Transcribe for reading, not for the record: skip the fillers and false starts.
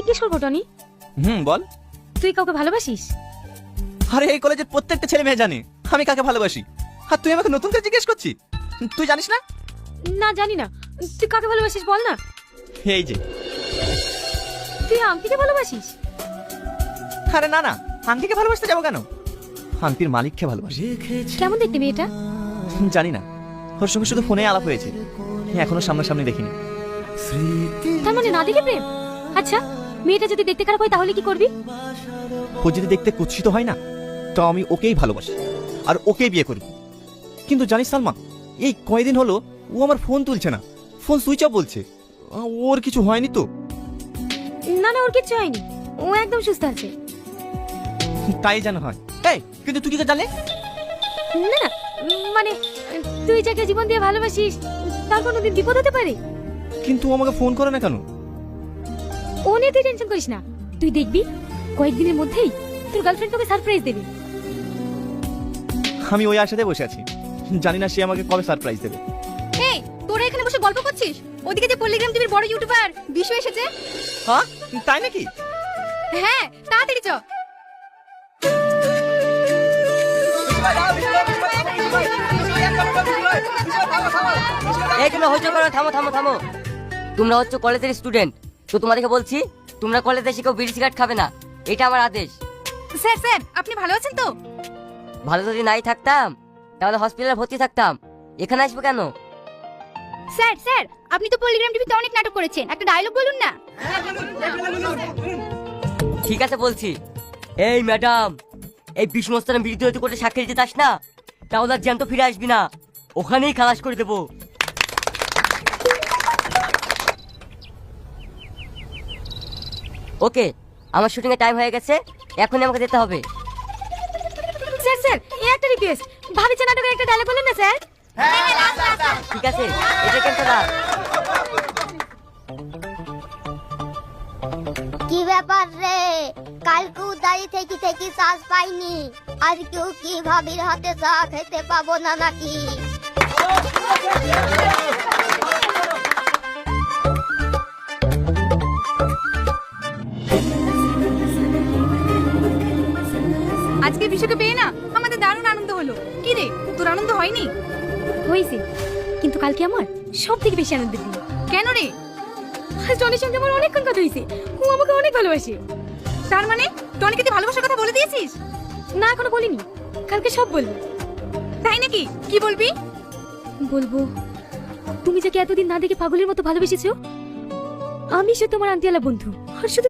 জিজ্ঞেস করবো টনি? বল। তুই কাউকে ভালোবাসিস? আরে এই কলেজের প্রত্যেকটা ছেলে মেয়ে জানে আমি কাকে ভালোবাসি, আর তুই আমাকে নতুন করে জিজ্ঞেস করছিস? তুই জানিস না? না জানি না। তুই কাকে ভালোবাসিস বল না। এই যে। তুই আংটিকে ভালোবাসিস? আরে না না, আন্টিকে ভালোবাসতে যাবো কেন? আন্টির মালিককে ভালোবাসি। কেমন দেখতে মেয়েটা? জানি না, ওর সঙ্গে শুধু ফোনে আলাপ হয়েছে, এখনো সামনাসামনি দেখিনি। তার মানে না দেখে প্রেম? আচ্ছা, মেয়েটা যদি দেখতে খারাপ হয় তাহলে কি করবি? ও যদি দেখতে কুৎসিত হয় না, তো আমি ওকেই ভালোবাসি আর ওকেই বিয়ে করব। কিন্তু জানিস সালমা, এই কয়দিন হলো ও আমার ফোন তুলছে না, ফোন সুইচ অফ বলছে। ওর কিছু হয়নি তো? না না, ওর কিচ্ছু হয়নি, ও একদম সুস্থ আছে। তাই যেন হয়। এই কিন্তু তুই কি করে জানলে? না না, মানে তুই যাকে জীবন দিয়ে ভালোবাসিস তার কোনোদিন বিপদ হতে পারে? কিন্তু ও আমাকে ফোন করে না কেন? ও নিয়ে তুই টেনশন করিস না, তুই দেখবি কয়েকদিনের মধ্যেই তোর গার্লফ্রেন্ড তোকে সারপ্রাইজ দেবে। আমি ওই আশাতে বসে আছি, জানি না সে আমাকে কবে সারপ্রাইজ দেবে। এই তোরা এখানে বসে গল্প করছিস, ওদিকে যে পল্লিগ্রাম টিভির বড় ইউটিউবার বিশু এসেছে। হ্যাঁ তাই নাকি? হ্যাঁ তাড়াতাড়ি চ। এইগুলো হইচই করো, থামো থামো থামো। তোমরা হচ্ছে কলেজের স্টুডেন্ট, তো তোমাদেরকে বলছি তোমরা কলেজে এসে কেউ বিড়ি সিগারেট খাবে না, এটা আমার আদেশ। স্যার স্যার আপনি ভালো আছেন তো? ভালো যদি নাই থাকতাম তাহলে হসপিটালে ভর্তি থাকতাম, এখানে আসবো কেন? স্যার স্যার আপনি তো পল্লিগ্রাম টিভিতে অনেক নাটক করেছেন, একটা ডায়লগ বলুন না। ঠিক আছে বলছি। এই ম্যাডাম, এই বিষ্ণু মস্তানের বিরুদ্ধে হয়তো করে সাক্ষী দিতে চাস না, তাহলে আর জ্যান্ত ফিরে আসবি না, ওখানেই খালাস করে দেবো। ওকে, আমার শুটিং এর টাইম হয়ে গেছে, এখনই আমাকে যেতে হবে। স্যার স্যার, এই একটা রিকোয়েস্ট, ভাবিছে নাটকের একটা ডায়লগ বলুন না স্যার। ঠিক আছে, এটা কেন না? কি ব্যাপার রে, কালকেও দাঁড়িয়ে থেকে থেকে শ্বাস পাইনি, আজকেও কি ভাবির হাতে চা খেতে পাবো না নাকি? আজকে বিশুকে পেয়ে না আমাদের দারুণ আনন্দ হলো। কি রে তোর আনন্দ হয়নি? হয়েছে, কিন্তু কালকে আমার সব থেকে বেশি আনন্দের দিন। কেন রে? টনির সঙ্গে আমার অনেকক্ষণ কথা হয়েছে, ও আমাকে অনেক ভালোবাসে। তার মানে টনিকে তুই ভালোবাসার কথা বলে দিয়েছিস? না এখনো বলিনি, কালকে সব বলবো। তাই নাকি? কি বলবি? বলবো তুমি যাকে এতদিন না দেখে পাগলের মতো ভালোবেসেছো, আমি সে তোমার আন্টিওয়ালা বন্ধু, আর শুধু